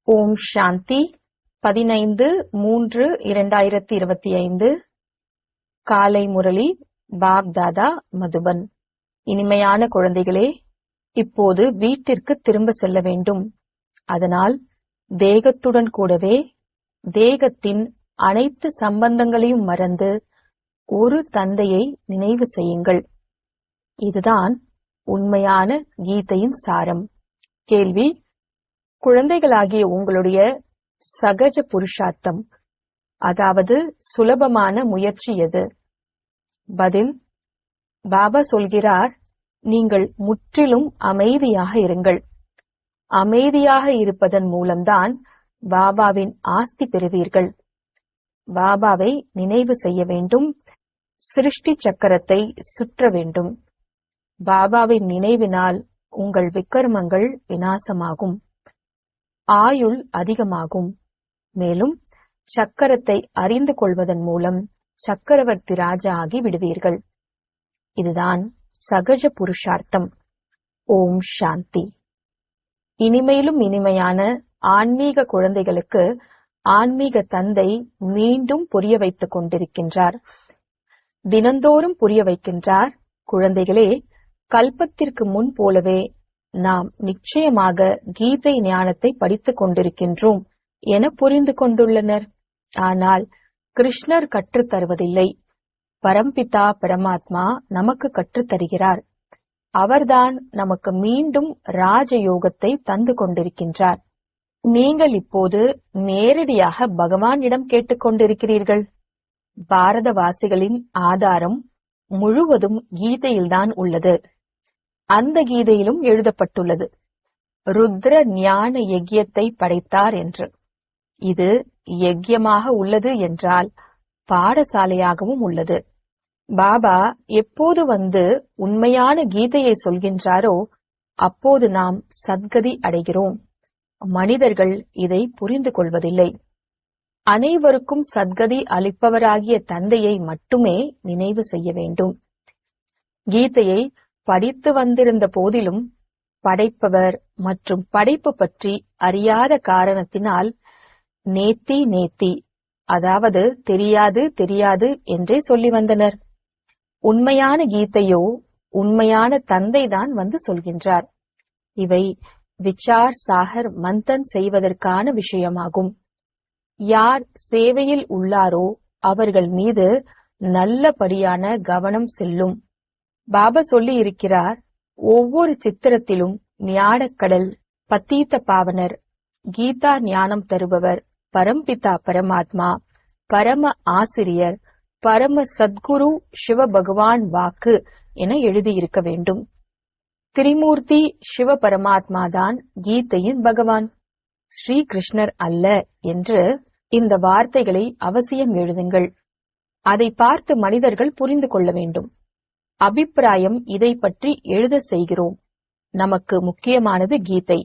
ஓம் சாந்தி 15-3-2025 காலை முரளி பாப் தாதா மதுபன். இனிமையான குழந்தைகளே, இப்போது வீட்டிற்கு திரும்ப செல்ல வேண்டும். அதனால் தேகத்துடன் கூடவே தேகத்தின் அனைத்து சம்பந்தங்களையும் மறந்து ஒரு தந்தையை நினைவு செய்யுங்கள். இதுதான் உண்மையான கீதையின் சாரம். கேள்வி: குழந்தைகளாகிய உங்களுடைய சகஜ புருஷார்த்தம், அதாவது சுலபமான முயற்சி எது? பதில்: பாபா சொல்கிறார், நீங்கள் முற்றிலும் அமைதியாக இருங்கள். அமைதியாக இருப்பதன் மூலம்தான் பாபாவின் ஆஸ்தி பெறுவீர்கள். பாபாவை நினைவு செய்ய வேண்டும். சிருஷ்டி சக்கரத்தை சுற்ற வேண்டும். பாபாவின் நினைவினால் உங்கள் விக்ரமங்கள் விநாசமாகும், ஆயுள் அதிகமாகும். மேலும் சக்கரத்தை அறிந்து கொள்வதன் மூலம் சக்கரவர்த்தி ராஜா ஆகி விடுவீர்கள். இதுதான் சகஜ புருஷார்த்தம். ஓம் சாந்தி. இனிமையிலும் இனிமையான ஆன்மீக குழந்தைகளுக்கு ஆன்மீக தந்தை மீண்டும் புரிய வைத்துக் கொண்டிருக்கின்றார். தினந்தோறும் புரிய வைக்கின்றார். குழந்தைகளே, கல்பத்திற்கு முன் போலவே நாம் நிச்சயமாக கீதை ஞானத்தை படித்துக் கொண்டிருக்கின்றோம் என புரிந்து கொண்டுள்ளனர். ஆனால் கிருஷ்ணர் கற்றுத் தருவதில்லை. பரம்பிதா பரமாத்மா நமக்கு கற்றுத் தருகிறார். அவர்தான் நமக்கு மீண்டும் ராஜயோகத்தை தந்து கொண்டிருக்கின்றார். நீங்கள் இப்போது நேரடியாக பகவானிடம் கேட்டுக்கொண்டிருக்கிறீர்கள். பாரதவாசிகளின் ஆதாரம் முழுவதும் கீதையில்தான் உள்ளது. அந்த கீதையிலும் எழுதப்பட்டுள்ளது, ருத்ர ஞான யஜ்யத்தை படைத்தார் என்று. இது யஜ்யமாக உள்ளது என்றால் பாடசாலையாகவும் உள்ளது. பாபா எப்போது வந்து உண்மையான கீதையை சொல்கின்றாரோ அப்போது நாம் சத்கதி அடைகிறோம். மனிதர்கள் இதை புரிந்து கொள்வதில்லை. அனைவருக்கும் சத்கதி அளிப்பவராகிய தந்தையை மட்டுமே நினைவு செய்ய வேண்டும். கீதையை படித்து வந்திருந்த போதிலும் படைப்பவர் மற்றும் படைப்பு பற்றி அறியாத காரணத்தினால் நேத்தி நேத்தி, அதாவது தெரியாது தெரியாது என்றே சொல்லி வந்தனர். உண்மையான கீதையோ உண்மையான தந்தைதான் வந்து சொல்கின்றார். இவை விசார் சாகர் மந்தன் செய்வதற்கான விஷயமாகும். யார் சேவையில் உள்ளாரோ அவர்கள் மீது நல்லபடியான கவனம் செல்லும். பாபா சொல்லி இருக்கிறார், ஒவ்வொரு சித்திரத்திலும் ஞானக்கடல், பத்தீத்த பாவனர், கீதா ஞானம் தருபவர், பரம்பிதா பரமாத்மா, பரம ஆசிரியர், பரம சத்குரு சிவ பகவான் வாக்கு என எழுதியிருக்க வேண்டும். திரிமூர்த்தி சிவ பரமாத்மா தான் கீதையின் பகவான், ஸ்ரீ கிருஷ்ணர் அல்ல என்று இந்த வார்த்தைகளை அவசியம் எழுதுங்கள். அதை பார்த்து மனிதர்கள் புரிந்து கொள்ள வேண்டும். அபிப்பிராயம் இதை பற்றி எழுத செய்கிறோம். நமக்கு முக்கியமானது கீதை.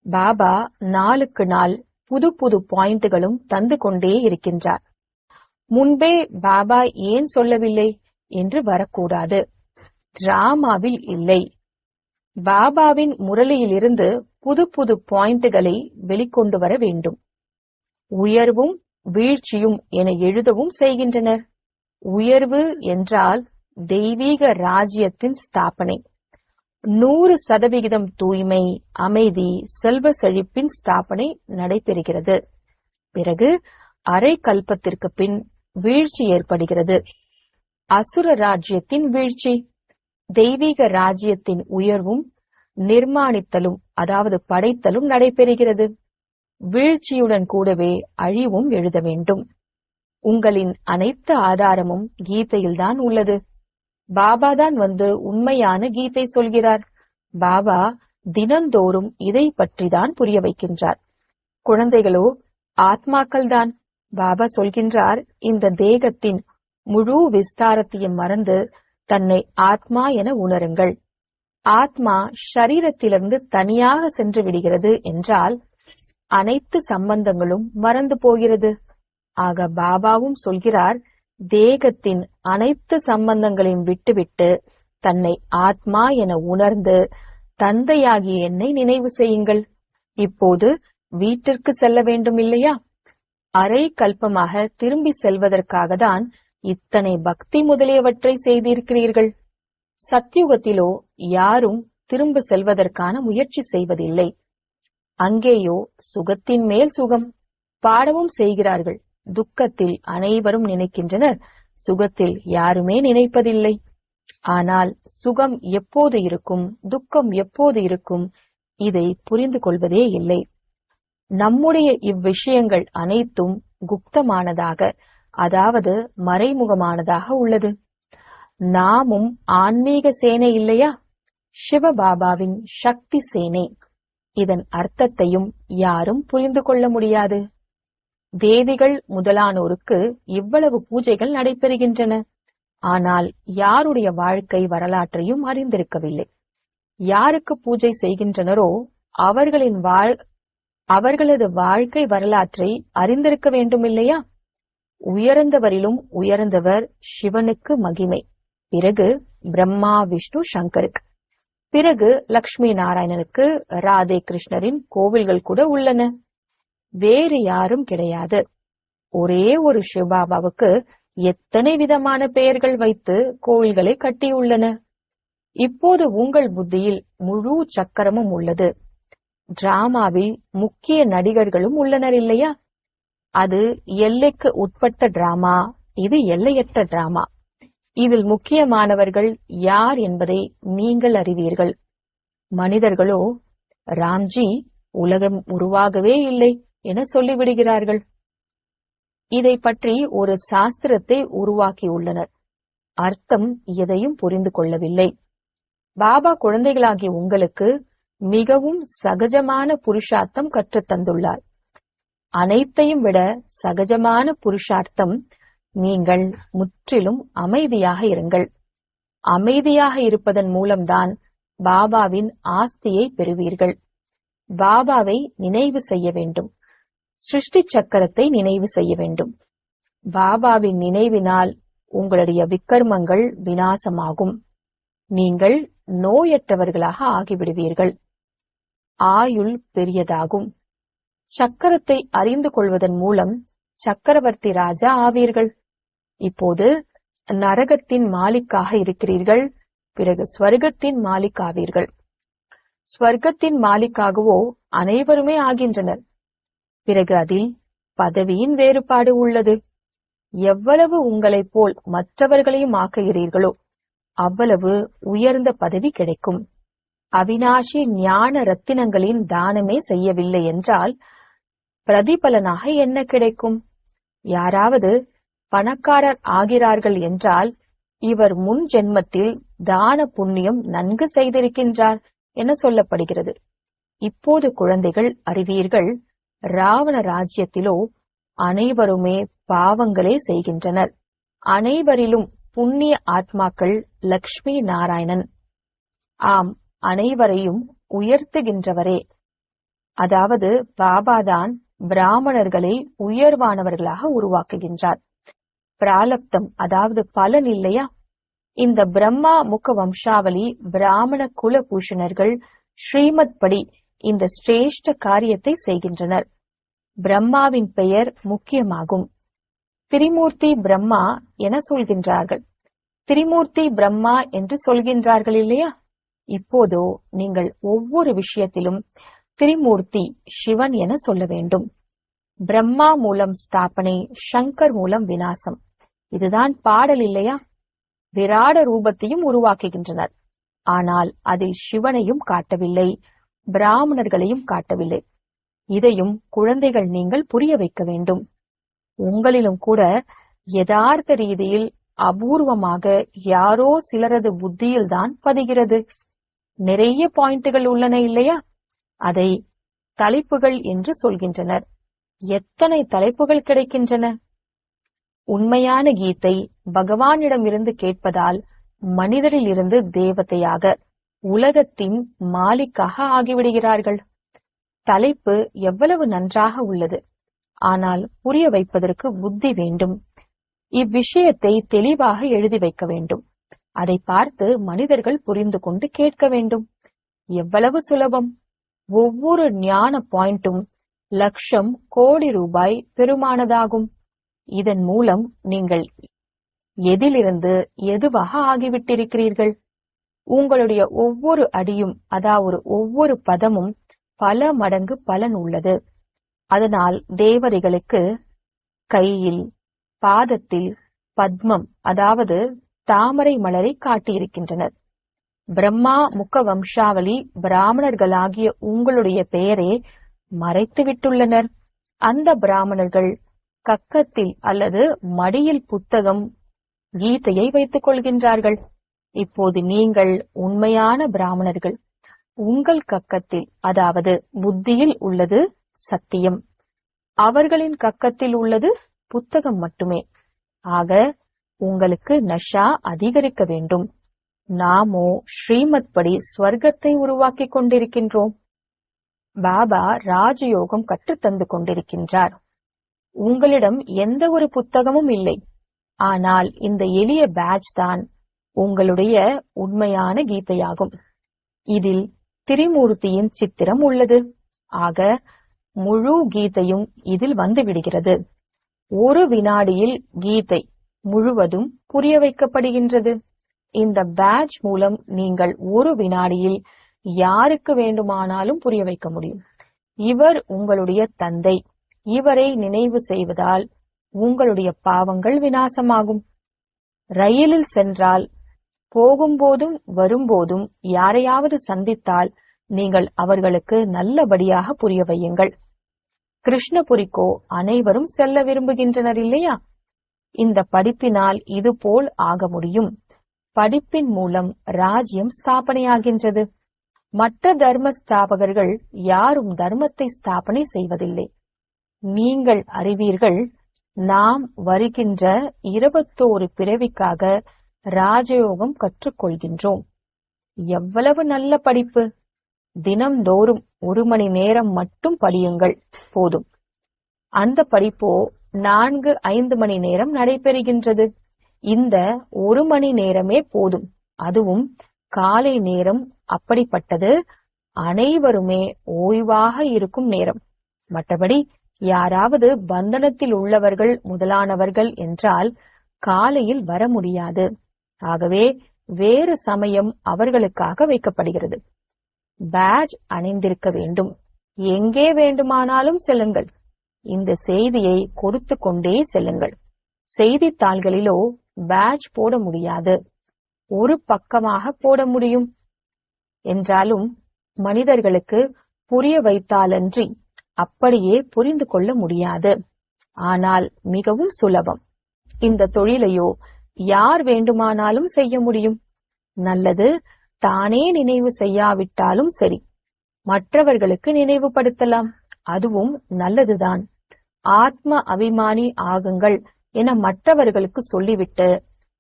பாபா நாளுக்கு நாள் புது புது பாயிண்டுகளும் தந்து கொண்டே இருக்கின்றார். முன்பே பாபா ஏன் சொல்லவில்லை என்று வரக்கூடாது. டிராமாவில் இல்லை. பாபாவின் முரளியிலிருந்து புது புது பாயிண்டுகளை வெளிக்கொண்டு வர வேண்டும். உயர்வும் வீழ்ச்சியும் என எழுதவும் செய்கின்றனர். உயர்வு என்றால் தெய்வீக ராஜ்யத்தின் ஸ்தாபனை, 100% தூய்மை, அமைதி, செல்வ செழிப்பின் ஸ்தாபனை நடைபெறுகிறது. பிறகு அரை கல்பத்திற்கு பின் வீழ்ச்சி ஏற்படுகிறது. அசுர ராஜ்யத்தின் வீழ்ச்சி. தெய்வீக ராஜ்யத்தின் உயர்வும் நிர்மாணித்தலும், அதாவது படைத்தலும் நடைபெறுகிறது. வீழ்ச்சியுடன் கூடவே அழிவும் எழுத வேண்டும். உங்களின் அனைத்து ஆதாரமும் கீதையில்தான் உள்ளது. பாபாதான் வந்து உண்மையான கீதை சொல்கிறார். பாபா தினந்தோறும் இதை பற்றிதான் புரிய வைக்கின்றார். குழந்தைகளோ ஆத்மாக்கள் தான். பாபா சொல்கின்றார், இந்த தேகத்தின் முழு விஸ்தாரத்தையும் மறந்து தன்னை ஆத்மா என உணருங்கள். ஆத்மா ஷரீரத்திலிருந்து தனியாக சென்று விடுகிறது என்றால் அனைத்து சம்பந்தங்களும் மறந்து போகிறது. ஆக பாபாவும் சொல்கிறார், தேகத்தின் அனைத்து சம்பந்தங்களையும் விட்டுவிட்டு தன்னை ஆத்மா என உணர்ந்து தந்தையாகிய என்னை நினைவு செய்யுங்கள். இப்போது வீட்டிற்கு செல்ல வேண்டும் இல்லையா? அரை கல்பமாக திரும்பி செல்வதற்காக தான் இத்தனை பக்தி முதலியவற்றை செய்திருக்கிறீர்கள். சத்யுகத்திலோ யாரும் திரும்ப செல்வதற்கான முயற்சி செய்வதில்லை. அங்கேயோ சுகத்தின் மேல் சுகம். பாடவும் செய்கிறார்கள். துக்கத்தில் அனைவரும் நினைக்கின்றனர், சுகத்தில் யாருமே நினைப்பதில்லை. ஆனால் சுகம் எப்போது இருக்கும், துக்கம் எப்போது இருக்கும், இதை புரிந்து கொள்வதே இல்லை. நம்முடைய இவ்விஷயங்கள் அனைத்தும் குப்தமானதாக, அதாவது மறைமுகமானதாக உள்ளது. நாமும் ஆன்மீக சேனை இல்லையா? சிவபாபாவின் சக்தி சேனை. இதன் அர்த்தத்தையும் யாரும் புரிந்து கொள்ள முடியாது. தேவிகள் முதலானோருக்கு இவ்வளவு பூஜைகள் நடைபெறுகின்றன. ஆனால் யாருடைய வாழ்க்கை வரலாற்றையும் அறிந்திருக்கவில்லை. யாருக்கு பூஜை செய்கின்றனரோ அவர்களது வாழ்க்கை வரலாற்றை அறிந்திருக்க வேண்டும் இல்லையா? உயர்ந்தவரிலும் உயர்ந்தவர் சிவனுக்கு மகிமை, பிறகு பிரம்மா விஷ்ணு சங்கருக்கு, பிறகு லக்ஷ்மி நாராயணனுக்கு ராதே கிருஷ்ணரின் கோவில்கள் கூட உள்ளன. வேறு யாரும் கிடையாது. ஒரே ஒரு சிவபாபாவுக்கு எத்தனை விதமான பெயர்கள் வைத்து கோவில்களை கட்டியுள்ளன. இப்போது உங்கள் புத்தியில் முழு சக்கரமும் உள்ளது. டிராமாவில் முக்கிய நடிகர்களும் உள்ளனர் இல்லையா? அது எல்லைக்கு உட்பட்ட டிராமா, இது எல்லையற்ற டிராமா. இதில் முக்கியமானவர்கள் யார் என்பதை நீங்கள் அறிவீர்கள். மனிதர்களோ ராம்ஜி உலகம் உருவாகவே இல்லை என சொல்லிவிடுகிறார்கள். இதை பற்றி ஒரு சாஸ்திரத்தை உருவாக்கியுள்ளனர். அர்த்தம் எதையும் புரிந்து கொள்ளவில்லை. பாபா குழந்தைகளாகிய உங்களுக்கு மிகவும் சகஜமான புருஷார்த்தம் கற்றுத்தந்துள்ளார். அனைத்தையும் விட சகஜமான புருஷார்த்தம், நீங்கள் முற்றிலும் அமைதியாக இருங்கள். அமைதியாக இருப்பதன் மூலம்தான் பாபாவின் ஆஸ்தியை பெறுவீர்கள். பாபாவை நினைவு செய்ய வேண்டும். சிருஷ்டி சக்கரத்தை நினைவு செய்ய வேண்டும். பாபாவின் நினைவினால் உங்களுடைய விக்கர்மங்கள் விநாசமாகும். நீங்கள் நோயற்றவர்களாக ஆகிவிடுவீர்கள். ஆயுள் பெரியதாகும். சக்கரத்தை அறிந்து கொள்வதன் மூலம் சக்கரவர்த்தி ராஜா ஆவீர்கள். இப்போது நரகத்தின் மாலிக்காக இருக்கிறீர்கள், பிறகு ஸ்வர்க்கத்தின் மாலிக் ஆவீர்கள். ஸ்வர்க்கத்தின் மாலிக்காகவோ அனைவருமே ஆகின்றனர். பிறகு அதில் பதவியின் வேறுபாடு உள்ளது. எவ்வளவு உங்களைப் போல் மற்றவர்களையும் ஆக்குகிறீர்களோ அவ்வளவு உயர்ந்த பதவி கிடைக்கும். அவினாஷி ஞான ரத்தினங்களின் தானமே செய்யவில்லை என்றால் பிரதிபலனாக என்ன கிடைக்கும்? யாராவது பணக்காரர் ஆகிறார்கள் என்றால் இவர் முன் ஜென்மத்தில் தான புண்ணியம் நன்கு செய்திருக்கின்றார் என சொல்லப்படுகிறது. இப்போது குழந்தைகள் அறிவீர்கள், ராவண ராஜ்யத்திலோ அனைவருமே பாவங்களே செய்கின்றனர். அனைவரிலும் புண்ணிய ஆத்மாக்கள் லக்ஷ்மி நாராயணன். ஆம், அனைவரையும் உயர்த்துகின்றவரே. அதாவது பாபாதான் பிராமணர்களை உயர்வானவர்களாக உருவாக்குகின்றார். பிராலப்தம், அதாவது பலன் இல்லையா? இந்த பிரம்மா முக வம்சாவளி பிராமண குல பூஷணர்கள் ஸ்ரீமத் படி இந்த சிரேஷ்ட காரியத்தை செய்கின்றனர். பிரம்மாவின் பெயர் முக்கியமாகும். திரிமூர்த்தி பிரம்மா என சொல்கின்றார்கள். திரிமூர்த்தி பிரம்மா என்று சொல்கின்றார்கள் இல்லையா? இப்போதோ நீங்கள் ஒவ்வொரு விஷயத்திலும் திரிமூர்த்தி சிவன் என சொல்ல வேண்டும். பிரம்மா மூலம் ஸ்தாபனை, சங்கர் மூலம் விநாசம். இதுதான் பாடல் இல்லையா? விராட ரூபத்தையும் உருவாக்குகின்றனர். ஆனால் அதில் சிவனையும் காட்டவில்லை, பிராமணர்களையும் காட்டவில்லை. இதையும் குழந்தைகள் நீங்கள் புரிய வைக்க வேண்டும். உங்களிலும் கூட யதார்த்த ரீதியில் அபூர்வமாக யாரோ சிலரது புத்தியில்தான் பதிகிறது. நிறைய பாயிண்டுகள் உள்ளன இல்லையா? அதை தலைப்புகள் என்று சொல்கின்றனர். எத்தனை தலைப்புகள் கிடைக்கின்றன? உண்மையான கீதை பகவானிடமிருந்து கேட்பதால் மனிதரில் இருந்து தேவதையாக, உலகத்தின் மாலிக்காக ஆகிவிடுகிறார்கள். தலைப்பு எவ்வளவு நன்றாக உள்ளது. ஆனால் புரிய வைப்பதற்கு புத்தி வேண்டும். இவ்விஷயத்தை தெளிவாக எழுதி வைக்க வேண்டும். அதை பார்த்து மனிதர்கள் புரிந்து கொண்டு கேட்க வேண்டும். எவ்வளவு சுலபம்! ஒவ்வொரு ஞான பாயிண்டும் லட்சம் கோடி ரூபாய் பெருமானதாகும். இதன் மூலம் நீங்கள் எதிலிருந்து எதுவாக ஆகிவிட்டிருக்கிறீர்கள். உங்களுடைய ஒவ்வொரு அடியும், அதாவது ஒவ்வொரு பதமும் பல மடங்கு பலன் உள்ளது. அதனால் தேவதைகளுக்கு கையில், பாதத்தில் பத்மம், அதாவது தாமரை மலரை காட்டியிருக்கின்றனர். பிரம்மா முக வம்சாவளி பிராமணர்களாகிய உங்களுடைய பெயரை மறைத்து விட்டுள்ளனர். அந்த பிராமணர்கள் கக்கத்தில் அல்லது மடியில் புத்தகம், கீதையை வைத்துக் கொள்கின்றார்கள். இப்போது நீங்கள் உண்மையான பிராமணர்கள். உங்கள் கக்கத்தில், அதாவது புத்தியில் உள்ளது சத்தியம். அவர்களின் கக்கத்தில் உள்ளது புத்தகம் மட்டுமே. ஆக உங்களுக்கு நஷா அதிகரிக்க வேண்டும். நாமோ ஸ்ரீமத் படி ஸ்வர்க்கத்தை உருவாக்கிக் கொண்டிருக்கின்றோம். பாபா ராஜயோகம் கற்றுத்தந்து கொண்டிருக்கின்றார். உங்களிடம் எந்த ஒரு புத்தகமும் இல்லை. ஆனால் இந்த எளிய பேட்ச் தான் உங்களுடைய உண்மையான கீதையாகும். இதில் திரிமூர்த்தியின் சித்திரம் உள்ளது. ஆக முழு கீதையும் இதில் வந்து விடுகிறது. ஒரு வினாடியில் கீதை முழுவதும் புரிய வைக்கப்படுகின்றது. இந்த பேட்ச் மூலம் நீங்கள் ஒரு வினாடியில் யாருக்கு வேண்டுமானாலும் புரிய வைக்க முடியும். இவர் உங்களுடைய தந்தை. இவரை நினைவு செய்வதால் உங்களுடைய பாவங்கள் விநாசமாகும். ரயிலில் சென்றால், போகும்போதும் வரும்போதும் யாரையாவது சந்தித்தால் நீங்கள் அவர்களுக்கு நல்லபடியாக புரிய வையுங்கள். கிருஷ்ணபுரிக்கோ அனைவரும் செல்ல விரும்புகின்றனர் இல்லையா? இந்த படிப்பினால் இதுபோல் ஆக முடியும். படிப்பின் மூலம் ராஜ்யம் ஸ்தாபனையாகின்றது. மற்ற தர்ம ஸ்தாபகர்கள் யாரும் தர்மத்தை ஸ்தாபனை செய்வதில்லை. நீங்கள் அறிவீர்கள், நாம் வருகின்ற 21 பிறவிக்காக ராஜயோகம் கற்றுக்கொள்கின்றோம். எவ்வளவு நல்ல படிப்பு! தினம்தோறும் 1 மணி நேரம் மட்டும் படியுங்கள், போதும். அந்த படிப்போ 4-5 மணி நேரம் நடைபெறுகின்றது. இந்த 1 மணி நேரமே போதும். அதுவும் காலை நேரம். அப்படிப்பட்டது அனைவருமே ஓய்வாக இருக்கும் நேரம். மற்றபடி யாராவது பந்தனத்தில் உள்ளவர்கள் முதலானவர்கள் என்றால் காலையில் வர முடியாது. ஆகவே வேறு சமயம் அவர்களுக்காக வைக்கப்படுகிறது. பேட்ஜ் அணிந்திருக்க வேண்டும். எங்கே வேண்டுமானாலும் செல்லுங்கள். இந்த செய்தியை கொடுத்து கொண்டே செல்லுங்கள். செய்தித்தாள்களிலோ பேட்ஜ் போட முடியாது. ஒரு பக்கமாக போட முடியும் என்றாலும் மனிதர்களுக்கு புரிய வைத்தாலன்றி அப்படியே புரிந்து கொள்ள முடியாது. ஆனால் மிகவும் சுலபம். இந்த தொழிலையோ யார் வேண்டுமானாலும் செய்ய முடியும். நல்லது, தானே நினைவு செய்யாவிட்டாலும் சரி, மற்றவர்களுக்கு நினைவுபடுத்தலாம். அதுவும் நல்லதுதான். ஆத்ம அபிமானி ஆகுங்கள் என மற்றவர்களுக்கு சொல்லிவிட்டு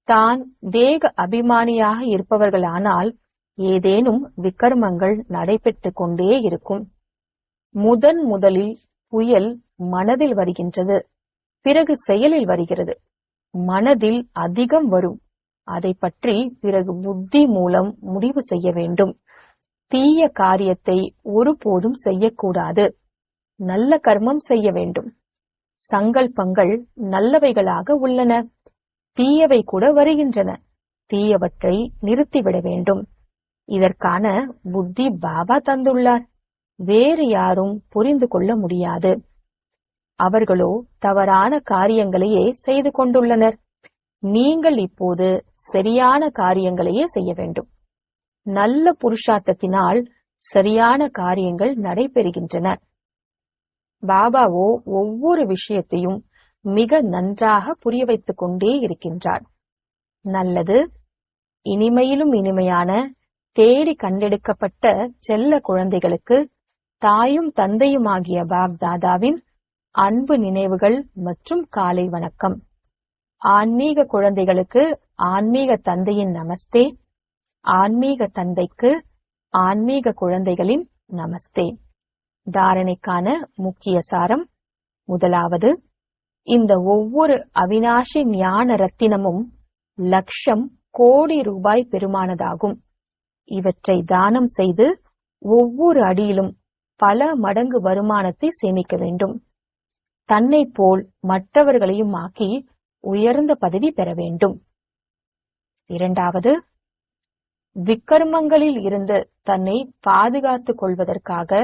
தான் தேக அபிமானியாக இருப்பவர்களானால் ஏதேனும் விக்கர்மங்கள் நடைபெற்று கொண்டே இருக்கும். முதலில் புயல் மனதில் வருகின்றது, பிறகு செயலில் வருகிறது. மனதில் அதிகம் வரும். அதை பற்றி பிறகு புத்தி மூலம் முடிவு செய்ய வேண்டும். தீய காரியத்தை ஒருபோதும் செய்யக்கூடாது. நல்ல கர்மம் செய்ய வேண்டும். சங்கல்பங்கள் நல்லவைகளாக உள்ளன. தீயவை கூட வருகின்றன. தீயவற்றை நிறுத்திவிட வேண்டும். இதற்கான புத்தி பாபா தந்துள்ளார். வேறு யாரும் புரிந்து கொள்ள முடியாது. அவர்களோ தவறான காரியங்களையே செய்து கொண்டுள்ளனர். நீங்கள் இப்போது சரியான காரியங்களையே செய்ய வேண்டும். நல்ல புருஷார்த்தத்தினால் சரியான காரியங்கள் நடைபெறுகின்றன. பாபாவோ ஒவ்வொரு விஷயத்தையும் மிக நன்றாக புரிய வைத்துக் கொண்டே இருக்கின்றார். நல்லது, இனிமையிலும் இனிமையான தேடி கண்டெடுக்கப்பட்ட செல்ல குழந்தைகளுக்கு தாயும் தந்தையுமாகிய பாப் தாதாவின் அன்பு நினைவுகள் மற்றும் காலை வணக்கம். ஆன்மீக குழந்தைகளுக்கு ஆன்மீக தந்தையின் நமஸ்தே. ஆன்மீக தந்தைக்கு ஆன்மீக குழந்தைகளின் நமஸ்தே. தாரணைக்கான முக்கிய சாரம். முதலாவது, இந்த ஒவ்வொரு அவினாஷி ஞான ரத்தினமும் 1,00,000 கோடி ரூபாய் பெருமானதாகும். இவற்றை தானம் செய்து ஒவ்வொரு அடியிலும் பல மடங்கு வருமானத்தை சேமிக்க வேண்டும். தன்னை போல் மற்றவர்களையும் ஆக்கி உயர்ந்த பதவி பெற வேண்டும். இரண்டாவது, விக்கர்மங்களில் இருந்து தன்னை பாதுகாத்துக் கொள்வதற்காக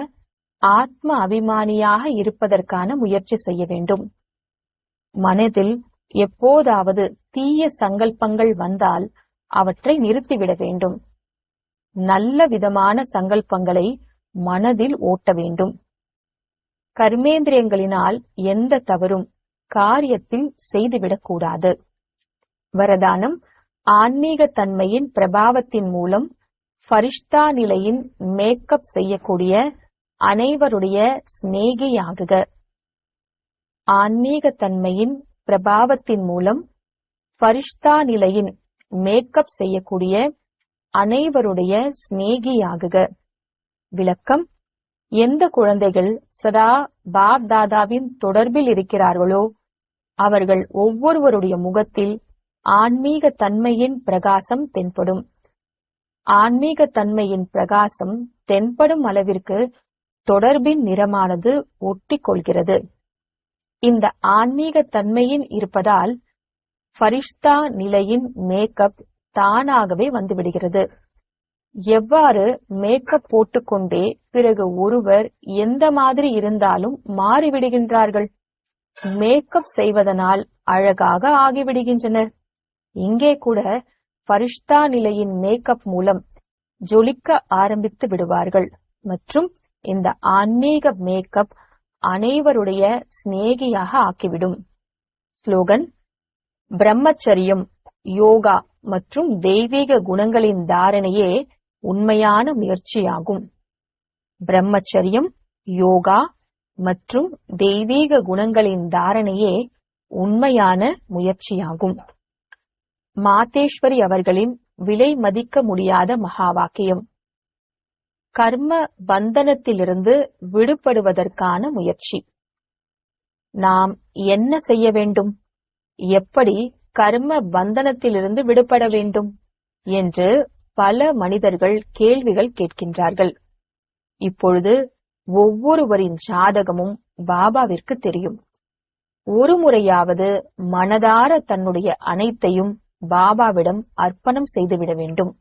ஆத்ம அபிமானியாக இருப்பதற்கான முயற்சி செய்ய வேண்டும். மனதில் எப்போதாவது தீய சங்கல்பங்கள் வந்தால் அவற்றை நிறுத்திவிட வேண்டும். நல்ல விதமான சங்கல்பங்களை மனதில் ஓட்ட வேண்டும். கர்மேந்திரியங்களினால் எந்த தவறும் காரியத்தில் செய்துவிடக்கூடாது. வரதானம்: ஆன்மீக தன்மையின் பிரபாவத்தின் மூலம் ஃபரிஷ்தா நிலையின் மேக்கப் செய்யக்கூடிய அனைவருடைய சிநேகியாகுக. ஆன்மீக தன்மையின் பிரபாவத்தின் மூலம் ஃபரிஷ்தா நிலையின் மேக்கப் செய்யக்கூடிய அனைவருடைய சிநேகியாகுக. விளக்கம்: எந்த குழந்தைகள் சதா பாப் தாதாவின் தொடர்பில் இருக்கிறார்களோ அவர்கள் ஒவ்வொருவருடைய முகத்தில் ஆன்மீக தன்மையின் பிரகாசம் தென்படும். ஆன்மீக தன்மையின் பிரகாசம் தென்படும் அளவிற்கு தொடர்பின் நிறமானது ஒட்டி கொள்கிறது. இந்த ஆன்மீக தன்மையின் இருப்பதால் ஃபரிஷ்தா நிலையின் மேக்கப் தானாகவே வந்துவிடுகிறது. எவ்வாறு மேக்கப் போட்டுக்கொண்டே பிறகு ஒருவர் எந்த மாதிரி இருந்தாலும் மாறிவிடுகின்றார்கள். மேக்கப் செய்வதனால் அழகாக ஆகிவிடுகின்றனர். இங்கே கூட ஃபரிஷ்தா நிலையின் மேக்கப் மூலம் ஜொலிக்க ஆரம்பித்து விடுவார்கள். மற்றும் இந்த ஆன்மீக மேக்கப் அனைவருடைய சிநேகியாக ஆக்கிவிடும். ஸ்லோகன்: பிரம்மச்சரியம், யோகா மற்றும் தெய்வீக குணங்களின் தாரணையே உண்மையான முயற்சியாகும். பிரம்மச்சரியம், யோகா மற்றும் தெய்வீக குணங்களின் தாரணையே உண்மையான முயற்சியாகும். மாதேஸ்வரி அவர்களின் விலை மதிக்க முடியாத மகா வாக்கியம்: கர்ம பந்தனத்திலிருந்து விடுபடுவதற்கான முயற்சி. நாம் என்ன செய்ய வேண்டும்? எப்படி கர்ம பந்தனத்திலிருந்து விடுபட வேண்டும் என்று பல மனிதர்கள் கேள்விகள் கேட்கின்றார்கள். இப்பொழுது ஒவ்வொருவரின் ஜாதகமும் பாபாவிற்கு தெரியும். ஒரு முறையாவது மனதார தன்னுடைய அனைத்தையும் பாபாவிடம் அர்ப்பணம் செய்துவிட வேண்டும்.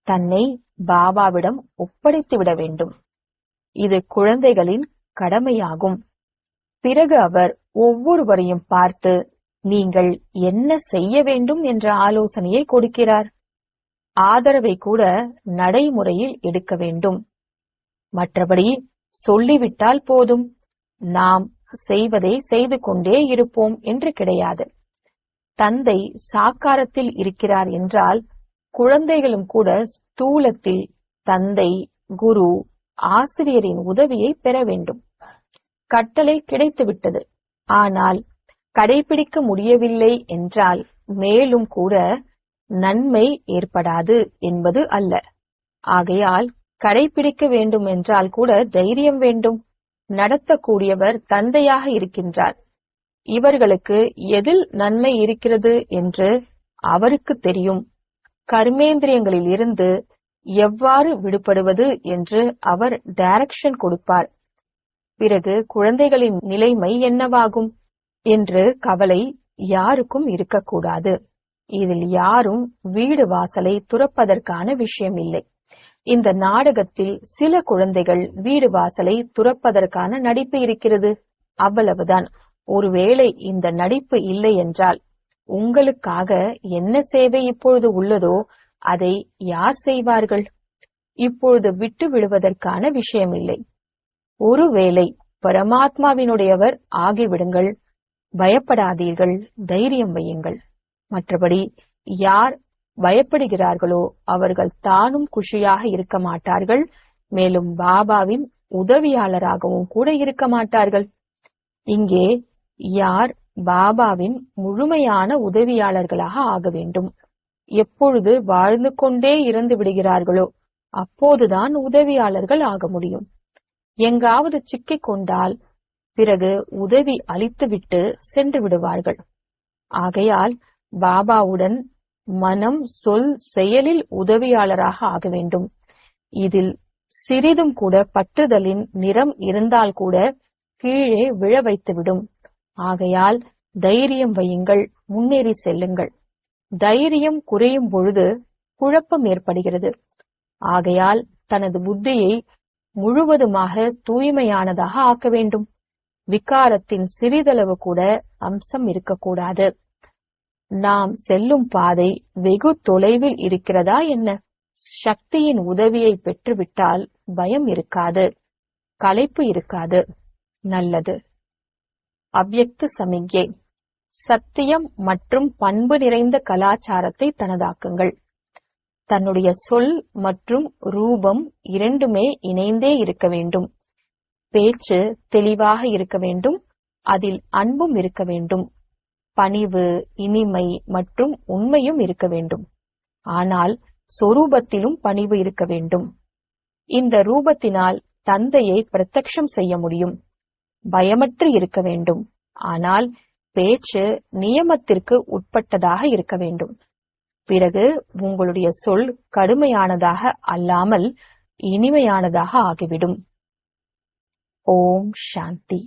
தன்னை பாபாவிடம் ஒப்படைத்துவிட வேண்டும். இது குழந்தைகளின் கடமையாகும். பிறகு அவர் ஒவ்வொருவரையும் பார்த்து நீங்கள் என்ன செய்ய வேண்டும் என்ற ஆலோசனையை கொடுக்கிறார். ஆதரவை கூட நடைமுறையில் எடுக்க வேண்டும். மற்றபடி சொல்லிவிட்டால் போதும், நாம் செய்வதை செய்து கொண்டே இருப்போம் என்று கிடையாது. தந்தை சாக்காரத்தில் இருக்கிறார் என்றால் குழந்தைகளும் கூட ஸ்தூலத்தில் தந்தை, குரு, ஆசிரியரின் உதவியை பெற வேண்டும். கட்டளை கிடைத்துவிட்டது, ஆனால் கடைபிடிக்க முடியவில்லை என்றால் மேலும் கூட நன்மை ஏற்படாது என்பது அல்ல. ஆகையால் கடைபிடிக்க வேண்டும் என்றால் கூட தைரியம் வேண்டும். நடத்தக்கூடியவர் தந்தையாக இருக்கின்றார். இவர்களுக்கு எதில் நன்மை இருக்கிறது என்று அவருக்கு தெரியும். கர்மேந்திரியங்களில் இருந்து எவ்வாறு விடுபடுவது என்று அவர் டைரக்ஷன் கொடுப்பார். பிறகு குழந்தைகளின் நிலைமை என்னவாகும் என்று கவலை யாருக்கும் இருக்கக்கூடாது. இதில் யாரும் வீடு வாசலை துறப்பதற்கான விஷயம் இல்லை. இந்த நாடகத்தில் சில குழந்தைகள் வீடு வாசலை துறப்பதற்கான நடிப்பு இருக்கிறது, அவ்வளவுதான். ஒருவேளை இந்த நடிப்பு இல்லை என்றால் உங்களுக்காக என்ன சேவை இப்பொழுது உள்ளதோ அதை யார் செய்வார்கள்? இப்பொழுது விட்டு விடுவதற்கான விஷயம் இல்லை. ஒருவேளை பரமாத்மாவினுடையவர் ஆகிவிடுங்கள், பயப்படாதீர்கள், தைரியம் வையுங்கள். மற்றபடி யார் பயப்படுகிறார்களோ அவர்கள் தானும் குஷியாக இருக்க மாட்டார்கள். மேலும் பாபாவின் உதவியாளராகவும் கூட இருக்க மாட்டார்கள். இங்கே யார் பாபாவின் முழுமையான உதவியாளர்களாக ஆக வேண்டும். எப்பொழுது வாழ்ந்து கொண்டே இறந்து விடுகிறார்களோ அப்போதுதான் உதவியாளர்கள் ஆக முடியும். எங்காவது சிக்கிக் கொண்டால் பிறகு உதவி அளித்துவிட்டு சென்று விடுவார்கள். ஆகையால் பாபாவுடன் மனம், சொல், செயலில் உதவியாளராக ஆக வேண்டும். இதில் சிறிதும் கூட பற்றுதலின் நிறம் இருந்தால் கூட கீழே விழ வைத்துவிடும். ஆகையால் தைரியம் வையுங்கள், முன்னேறி செல்லுங்கள். தைரியம் குறையும் பொழுது குழப்பம் ஏற்படுகிறது. ஆகையால் தனது புத்தியை முழுவதுமாக தூய்மையானதாக ஆக்க வேண்டும். விகாரத்தின் சிறிதளவு கூட அம்சம் இருக்கக்கூடாது. நாம் செல்லும் பாதை வெகு தொலைவில் இருக்கிறதா என்ன? சக்தியின் உதவியை பெற்றுவிட்டால் பயம் இருக்காது, களைப்பு இருக்காது. நல்லது. அவ்யக்த சமிக்ஞை. சத்தியம் மற்றும் பண்பு நிறைந்த கலாச்சாரத்தை தனதாக்குங்கள். தன்னுடைய சொல் மற்றும் ரூபம் இரண்டுமே இணைந்தே இருக்க வேண்டும். பேச்சு தெளிவாக இருக்க வேண்டும், அதில் அன்பும் இருக்க வேண்டும். பணிவு, இனிமை மற்றும் உண்மையும் இருக்க வேண்டும். ஆனால் சொரூபத்திலும் பணிவு இருக்க வேண்டும். இந்த ரூபத்தினால் தந்தையை பிரத்யக்ஷம் செய்ய முடியும். பயமற்று இருக்க வேண்டும். ஆனால் பேச்சு நியமத்திற்கு உட்பட்டதாக இருக்க வேண்டும். பிறகு உங்களுடைய சொல் கடுமையானதாக அல்லாமல் இனிமையானதாக ஆகிவிடும். ஓம் சாந்தி.